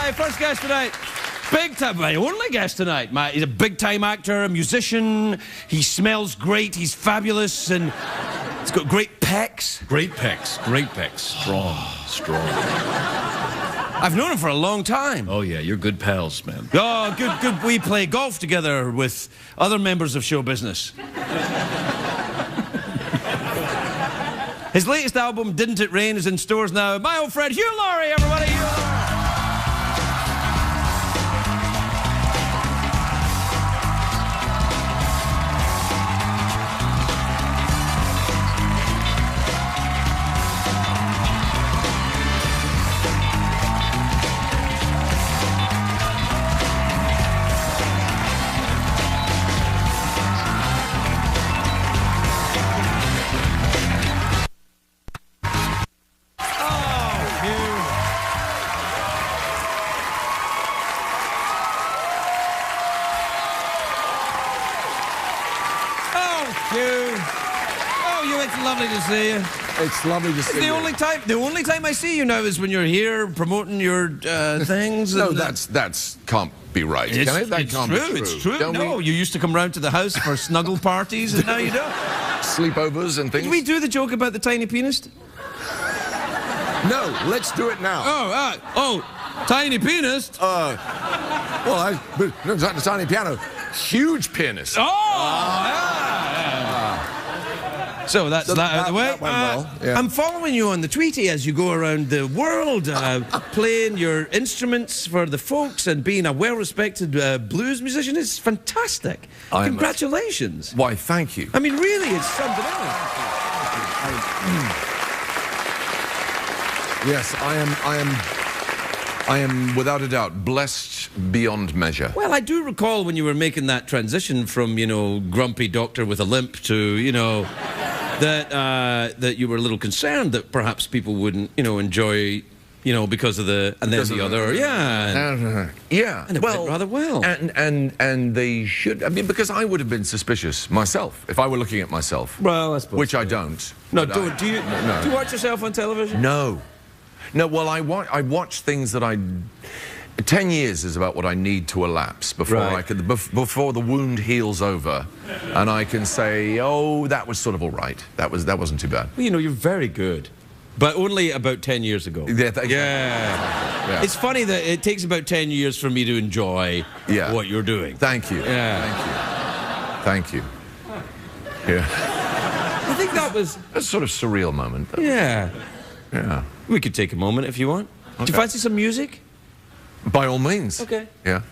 my first guest tonight. Big time, my only guest tonight. He's a big-time actor, a musician. He smells great. He's fabulous, and he's got great pecs. Great pecs. Great pecs. Strong. Strong. I've known him for a long time. Oh, yeah. You're good pals, man. Oh, good. We play golf together with other members of show business. His latest album, Didn't It Rain, is in stores now. My old friend Hugh Laurie, everybody. Hugh Laurie. It's lovely to see you. It's lovely to see you. The only time I see you now is when you're here promoting your things. No, that's can't be right. Can it? That can't be true. It's true. Don't no, you used to come round to the house for snuggle parties, and now you don't. Sleepovers and things. Did we do the joke about the tiny penis? No, let's do it now. Tiny penis. The tiny piano, huge penis. So that's that out of the way. That went well. Yeah. I'm following you on the Tweety as you go around the world, playing your instruments for the folks and being a well-respected blues musician. It's fantastic. Congratulations. Why, thank you. I mean, really, it's something else. Yes, I am without a doubt blessed beyond measure. Well, I do recall when you were making that transition from, grumpy doctor with a limp to, that you were a little concerned that perhaps people wouldn't, enjoy, because of the and then the other, yeah, and it went rather well, and they should. I mean, because I would have been suspicious myself if I were looking at myself. Well, I suppose, which I don't. No, do you watch yourself on television? No. Well, I watch things that 10 years is about what I need to elapse before before the wound heals over, and I can say, oh, that was sort of all right. That wasn't too bad. Well, you're very good, but only about 10 years ago. Yeah. It's funny that it takes about 10 years for me to enjoy what you're doing. Thank you. Yeah. Thank you. Yeah. I think that was a sort of surreal moment. Yeah. Yeah. We could take a moment if you want. Okay. Do you fancy some music? By all means. Okay. Yeah.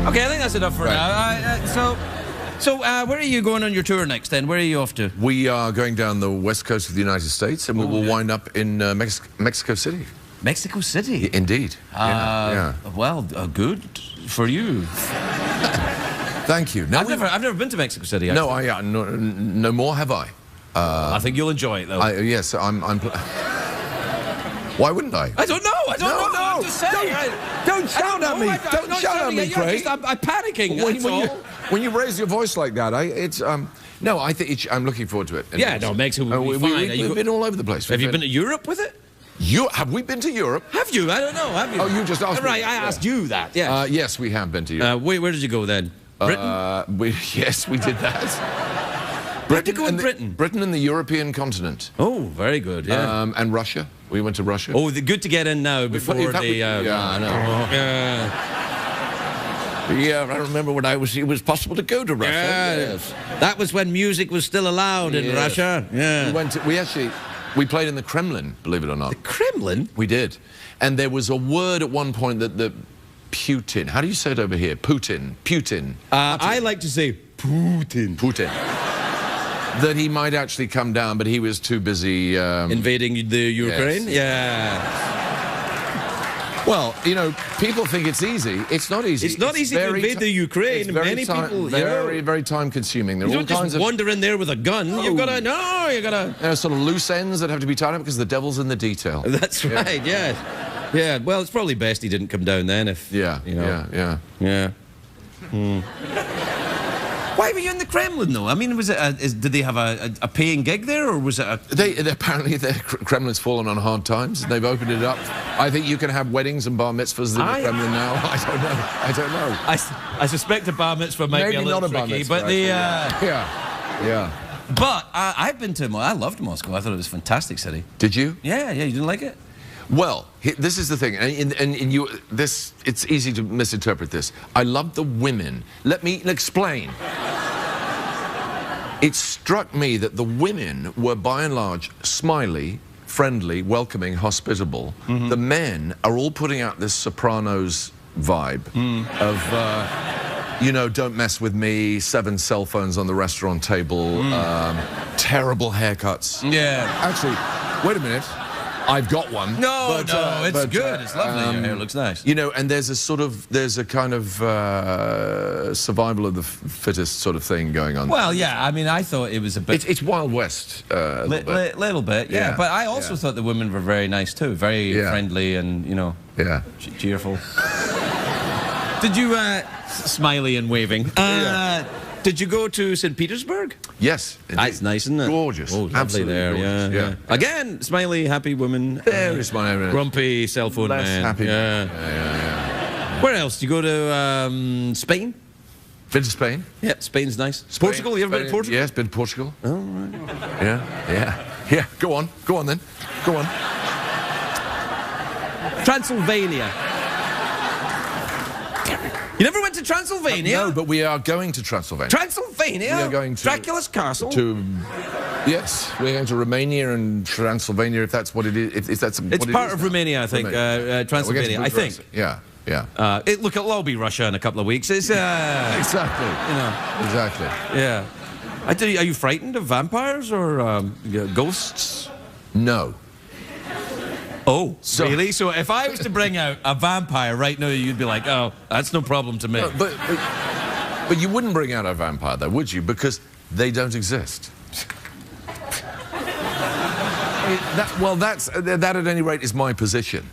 Okay, I think that's enough for now. So where are you going on your tour next then? Where are you off to? We are going down the west coast of the United States, and we will wind up in Mexico City. Mexico City? Indeed. Well, good for you. Thank you. I've never been to Mexico City, actually. No, no more have I. I think you'll enjoy it, though. Yes, why wouldn't I? I don't know. No. I'm just saying. Don't shout at me. Don't shout at me, Craig. I'm panicking. When you raise your voice like that, no, I think I'm looking forward to it. Mexico will be fine. We've been all over the place. Have you been to Europe with it? Have we been to Europe? Have you? I don't know. Have you? Oh, you just asked me. Right, I asked you that. Yeah. Yes, we have been to Europe. Where did you go then? Britain? Yes, we did that. Britain and the European continent. Oh, very good. Yeah. And Russia. We went to Russia. Oh, good to get in now before I know. Yeah, I remember when it was possible to go to Russia. Yes. That was when music was still allowed in Russia. Yeah. We played in the Kremlin, believe it or not. The Kremlin? We did. And there was a word at one point that Putin. How do you say it over here? Putin. I like to say Putin. That he might actually come down, but he was too busy... invading the Ukraine? Yes. Yeah. Well, people think it's easy. It's not easy. It's not easy to invade the Ukraine. It's very time-consuming. You don't just wander in there with a gun. No. You've got to... There are sort of loose ends that have to be tied up because the devil's in the detail. That's right, yes. Yeah, well, it's probably best he didn't come down then if... Yeah, you know. yeah. Why were you in the Kremlin, though? I mean, was it did they have a paying gig there, or was it a... Apparently, the Kremlin's fallen on hard times. They've opened it up. I think you can have weddings and bar mitzvahs in the Kremlin now. I don't know. I suspect a bar mitzvah might be a little tricky, but the... Yeah. But I've been to... I loved Moscow. I thought it was a fantastic city. Did you? Yeah, you didn't like it? Well, this is the thing, it's easy to misinterpret this. I love the women. Let me explain. It struck me that the women were, by and large, smiley, friendly, welcoming, hospitable. The men are all putting out this Sopranos vibe of, you know, don't mess with me, 7 cell phones on the restaurant table, terrible haircuts. Yeah. Actually, wait a minute. I've got one. No, it's good. It's lovely. Your hair looks nice. You know, and there's a kind of survival of the fittest sort of thing going on. Well, yeah. I mean, I thought it was a bit. It's Wild West. Little bit. Yeah. But I also thought the women were very nice too. Very friendly and, you know, cheerful. Did you smiley and waving? Did you go to St. Petersburg? Yes. That's nice, isn't it? Gorgeous. Oh, lovely Absolutely there. gorgeous. Yeah. Again, smiley, happy women. Very smiley. Grumpy cell phone Less man. happy. Yeah. Where else? Do you go to Spain? Been to Spain? Yeah, Spain's nice. Spain, Portugal? You ever been to Portugal? Yes, been to Portugal. Oh, right. Yeah. Go on then. Go on. Transylvania. You never went to Transylvania? No, but we are going to Transylvania. Transylvania? We are going to Dracula's castle? Yes, we're going to Romania and Transylvania, if that's what it is. If that's it's part of Romania, I think. Transylvania, I think. Yeah. Look, it'll all be Russia in a couple of weeks. It's exactly. You know. Exactly. Yeah. Are you frightened of vampires or ghosts? No. Oh, really? So if I was to bring out a vampire right now, you'd be like, oh, that's no problem to me. But you wouldn't bring out a vampire, though, would you? Because they don't exist. That at any rate is my position.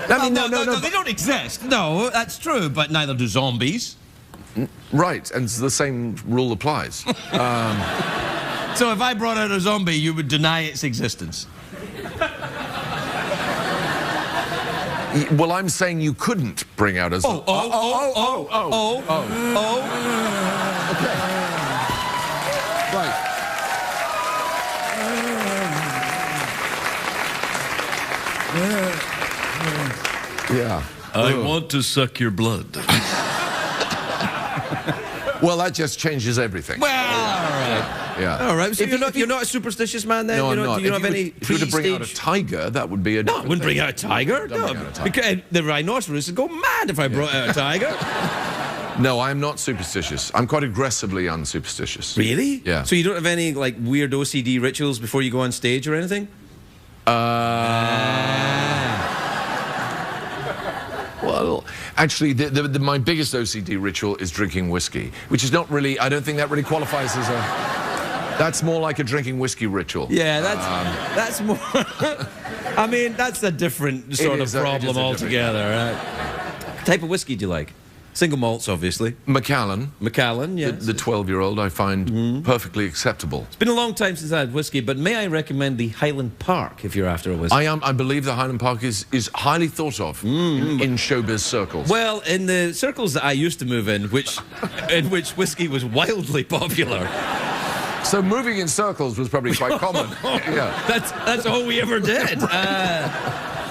I mean, no, they don't exist. No, that's true, but neither do zombies. Right, and the same rule applies. So if I brought out a zombie, you would deny its existence? Well, I'm saying you couldn't bring out a zombie. Okay. Right. Yeah. I want to suck your blood. Well, that just changes everything. Well, all right. Yeah. All right. So you're not a superstitious man then? No, I'm not. Do you have any If you were to bring out a tiger, that would be a No, I wouldn't bring out a tiger. Don't bring out a tiger. Because the rhinoceros would go mad if I brought out a tiger. No, I'm not superstitious. I'm quite aggressively unsuperstitious. Really? Yeah. So you don't have any, like, weird OCD rituals before you go on stage or anything? Well, actually, my biggest OCD ritual is drinking whiskey, which is not really, I don't think that really qualifies as a... That's more like a drinking whiskey ritual. Yeah, that's more... I mean, that's a different sort of problem altogether, right? What type of whiskey do you like? Single malts, obviously. Macallan. Macallan, yeah. The 12-year-old I find perfectly acceptable. It's been a long time since I had whiskey, but may I recommend the Highland Park if you're after a whiskey? I believe the Highland Park is highly thought of in showbiz circles. Well, in the circles that I used to move in which whiskey was wildly popular. So moving in circles was probably quite common. Yeah. That's all we ever did.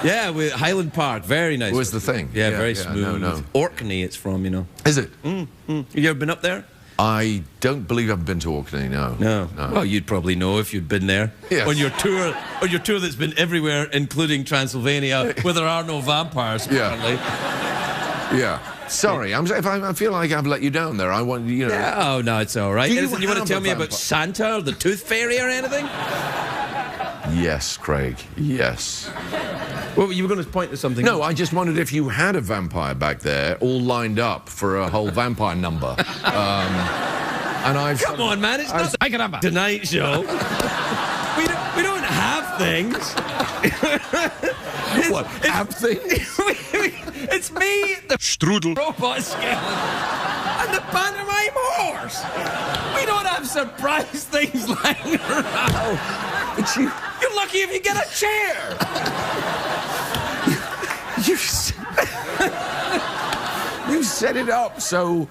Yeah, with Highland Park, very nice. Was the thing. Yeah, very smooth. No. Orkney it's from, you know. Is it? Have you ever been up there? I don't believe I've been to Orkney, no. Well, you'd probably know if you'd been there. Yes. On your tour that's been everywhere, including Transylvania, where there are no vampires, apparently. Yeah. Sorry, I feel like I've let you down there. I want, you know... Yeah, oh, no, it's all right. Do you Anything you want to tell me about Santa or the Tooth Fairy or anything? Yes, Craig, yes. Well, you were going to point to something. No, I just wondered if you had a vampire back there all lined up for a whole vampire number. And I've... Come on, man, it's not... I can have a Tonight Show. We don't... We don't have things. What, have things? It's me, the Strudel. robot skeleton, and the pantomime horse. We don't have surprise things lying around. Oh, but You're lucky if you get a chair. you set it up so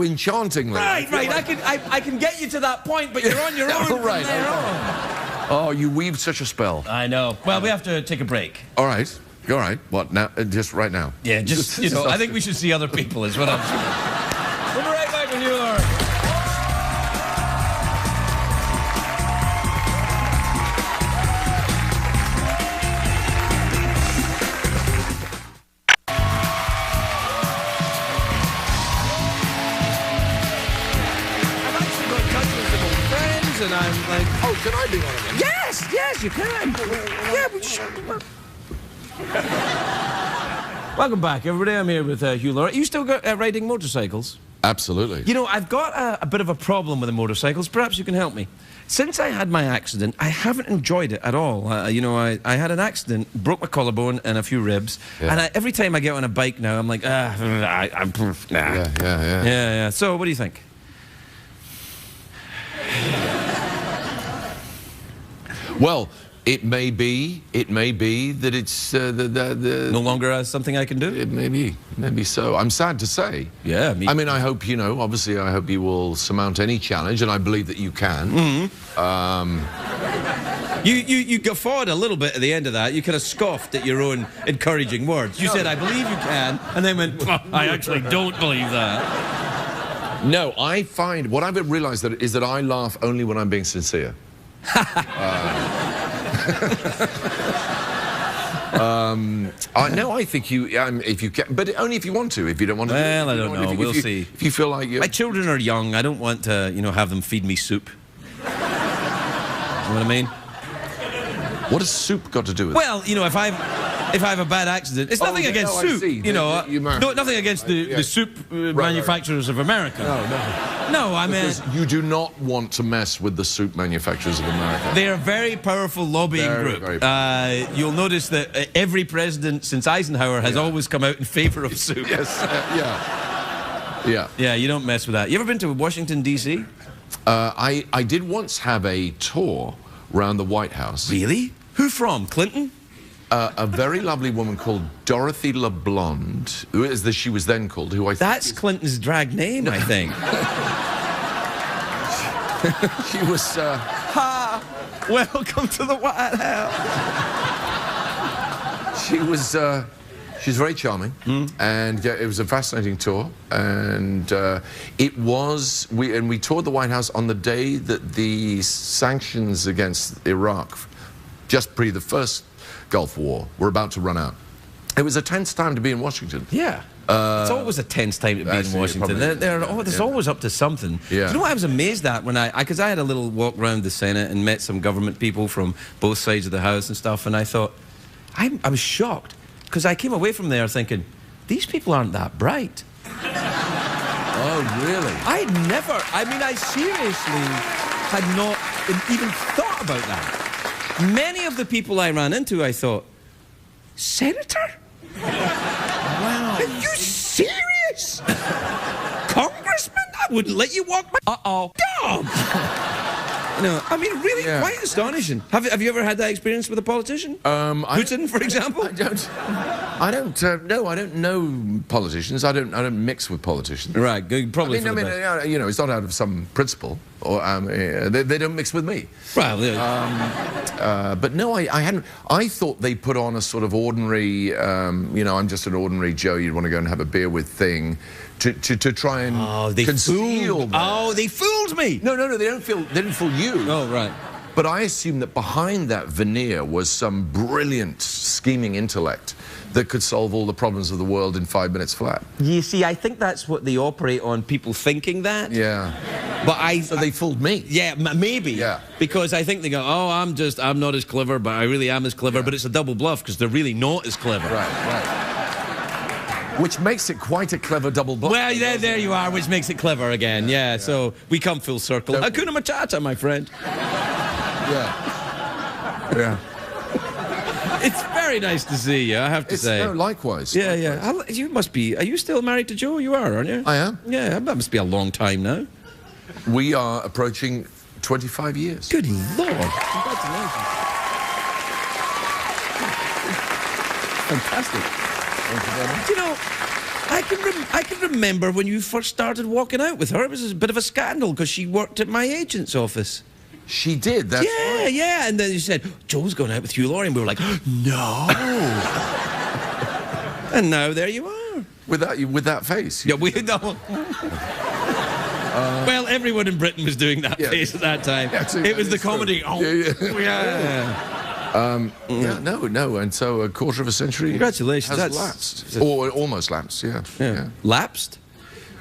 enchantingly. Right. I can get you to that point, but you're on your own from Right, there okay. on. Oh, you weave such a spell. I know. Well, we have to take a break. All right. What now? Just right now? Yeah, just, I think we should see other people is what I'm saying. We'll be right back with Hugh Laurie. I've actually got in touch with some old friends, and I'm like, Oh, can I be one of them? yes, you can. Yeah, we should. Welcome back, everybody. I'm here with Hugh Laurie. Are you still riding motorcycles? Absolutely. You know, I've got a bit of a problem with the motorcycles. Perhaps you can help me. Since I had my accident, I haven't enjoyed it at all. I had an accident, broke my collarbone and a few ribs, and every time I get on a bike now, I'm like, nah. Yeah. So, what do you think? Well, it may be that it's No longer something I can do? It may be so. I'm sad to say. Yeah, me. I mean, I hope, obviously I hope you will surmount any challenge, and I believe that you can. You guffawed a little bit at the end of that. You kind of scoffed at your own encouraging words. You said, I believe you can, and then went, I actually don't believe that. No, I find, what I've realized is that I laugh only when I'm being sincere. No, I think if you can, but only if you want to. If you don't want to, well, I don't know. We'll see. If you feel like my children are young, I don't want to, have them feed me soup. You know what I mean? What has soup got to do with it? Well, if I have a bad accident, it's nothing against soup. Nothing against the soup manufacturers of America. No, I mean, because you do not want to mess with the soup manufacturers of America. They're a very powerful lobbying group. You'll notice that every president since Eisenhower has always come out in favor of soup. Yes. Yeah, you don't mess with that. You ever been to Washington, D.C.? I did once have a tour around the White House. Really? Who from? Clinton? A very lovely woman called Dorothy LeBlond, as she was then called, who I think That's Clinton's drag name, I think. She was... Welcome to the White House. She's very charming, and it was a fascinating tour, and we toured the White House on the day that the sanctions against Iraq, just pre the first Gulf War, were about to run out. It was a tense time to be in Washington. Yeah. It's always a tense time to be in Washington. There's always up to something. Yeah. Do you know what I was amazed at when because I had a little walk around the Senate and met some government people from both sides of the House and stuff, and I thought, I was shocked, because I came away from there thinking, these people aren't that bright. Oh, really? I seriously had not even thought about that. Many of the people I ran into, I thought, Senator? Wow. Are you serious? Congressman? I wouldn't let you walk my... Dog! Really, quite astonishing. Have you ever had that experience with a politician? Putin, for example? I don't know politicians. I don't mix with politicians. Right, probably. It's not out of some principle, or they don't mix with me. Well, but no, I hadn't. I thought they put on a sort of ordinary, I'm just an ordinary Joe you'd want to go and have a beer with thing, to try and conceal. They fooled me. No, they didn't fool you. Oh, right. But I assumed that behind that veneer was some brilliant, scheming intellect that could solve all the problems of the world in 5 minutes flat. You see, I think that's what they operate on, people thinking that. Yeah. But So they fooled me. Yeah, maybe. Yeah. Because I think they go, I'm not as clever, but I really am as clever. But it's a double bluff, because they're really not as clever. Right. Which makes it quite a clever double bluff. Well, there you are, which makes it clever again. Yeah. So we come full circle. Hakuna Matata, my friend. Yeah. Yeah. It's very nice to see you, I have to say. No, likewise. Yeah, yeah. You must be... Are you still married to Jo? You are, aren't you? I am. Yeah, that must be a long time now. We are approaching 25 years. Good Lord. Congratulations. Fantastic. Thank you very much. Do you know, I can remember when you first started walking out with her. It was a bit of a scandal because she worked at my agent's office. She did, that's Yeah, right. yeah. And then you said, Joe's going out with Hugh Laurie. And we were like, no. And now there you are. With that face. Yeah, we know. Well, everyone in Britain was doing that face at that time. Yeah, it was the comedy. True. Oh, yeah. Yeah, no, and so a quarter of a century. Congratulations. Has lapsed, or almost lapsed. Yeah. Lapsed?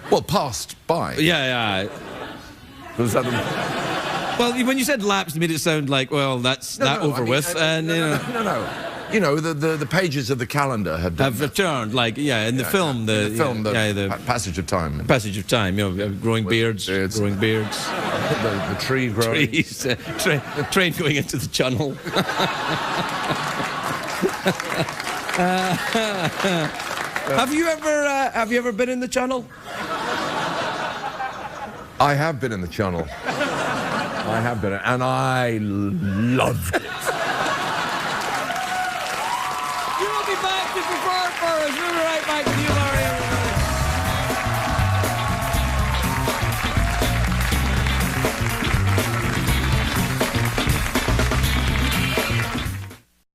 Well, passed by. Yeah. Was that Well, when you said lapsed, it made it sound like, well, that's over with, and you know. No. You know, the pages of the calendar have returned, like, in the film, the passage of time. Passage of time, you know, growing beards. Growing beards. The tree growing. Trees, train going into the channel. Have you ever been in the channel? I have been in the channel. I have been, and I loved it.